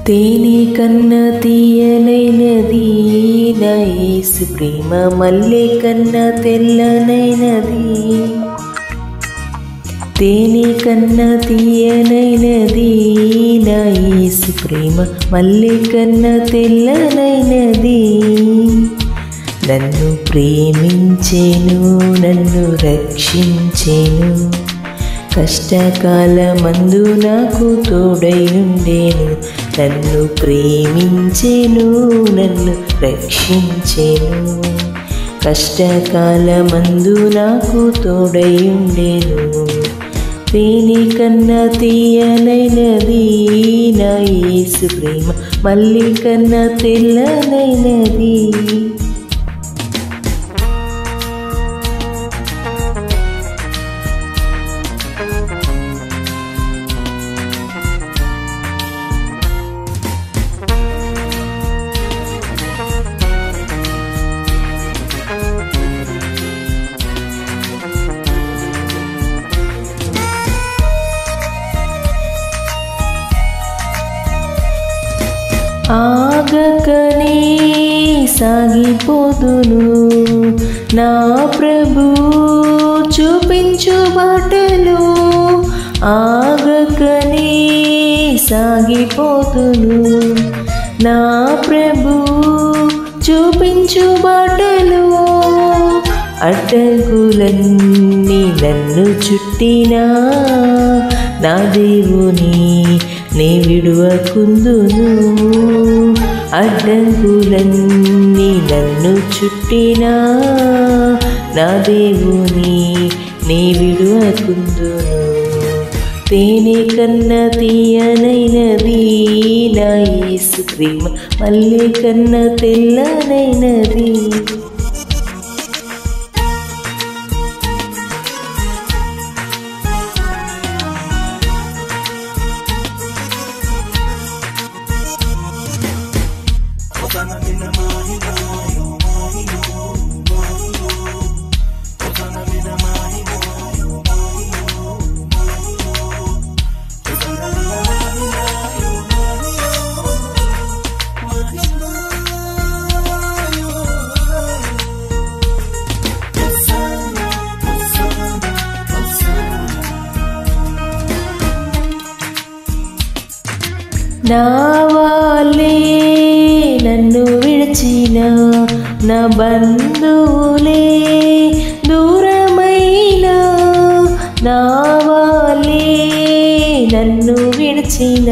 తేనె కన్నా తీయనైనది నా యేసు ప్రేమ, మల్లె కన్నా తెల్లనైనది. తేనె కన్నా తీయనైనది నా యేసు ప్రేమ, మల్లె కన్నా తెల్లనైనది. నన్ను ప్రేమించెను, నన్ను రక్షించెను, కష్టకాలమందు నాకు తోడై ఉండెను. నన్ను ప్రేమించెను, నన్ను రక్షించెను, కష్టకాలమందు నాకు తోడై ఉండెను. తేనె కన్నా తీయనైనది నా యేసు ప్రేమ, మల్లె కన్నా తెల్లనైనది. ఆగకనే సాగిపోదును నా ప్రభు చూపించు బాటలు. ఆగకనే సాగిపోదును నా ప్రభు చూపించు బాటలు. అడ్డంకులన్నీ నన్ను చుట్టినా నా దేవుని నే విడువకుందును. అడ్డంకులన్నీ నన్ను చుట్టినా నా దేవుని నే విడువకుందును. తేనె కన్నా తీయనైనది నా యేసు ప్రేమ, మల్లె కన్నా తెల్లనైనది. నా వాళ్ళే నన్ను విడిచిన నా బంధువులే దూరమైన, నా వాళ్ళే నన్ను విడిచిన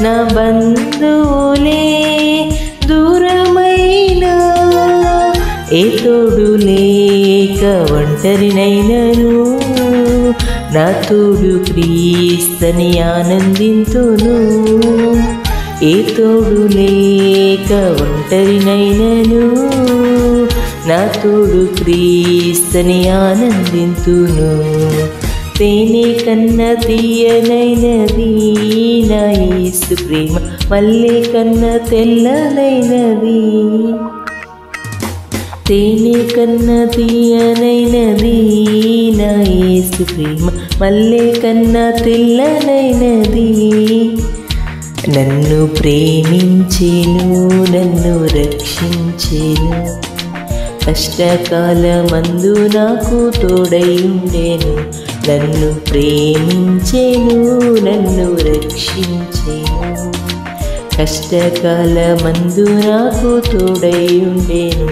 నా బంధువులే దూరమైన. ఏ తోడు లేక ఒంటరినైనను నా తోడు క్రీస్తుని ఆనందింతును. ఏ తోడు లేక ఒంటరినైనను నా తోడు క్రీస్తుని ఆనందింతును. తేనె కన్నా తీయనైనది నా యేసు ప్రేమ, మల్లె కన్నా తెల్లనైనది. తేనె కన్నా తీయనైనది నా యేసు ప్రేమ, మల్లె కన్నా తెల్లనైనది. నన్ను ప్రేమించెను, నన్ను రక్షించెను, కష్టకాలమందు నాకు తోడై ఉండెను. నన్ను ప్రేమించెను, నన్ను రక్షించెను, కష్టకాలమందు నాకు తోడై ఉండెను.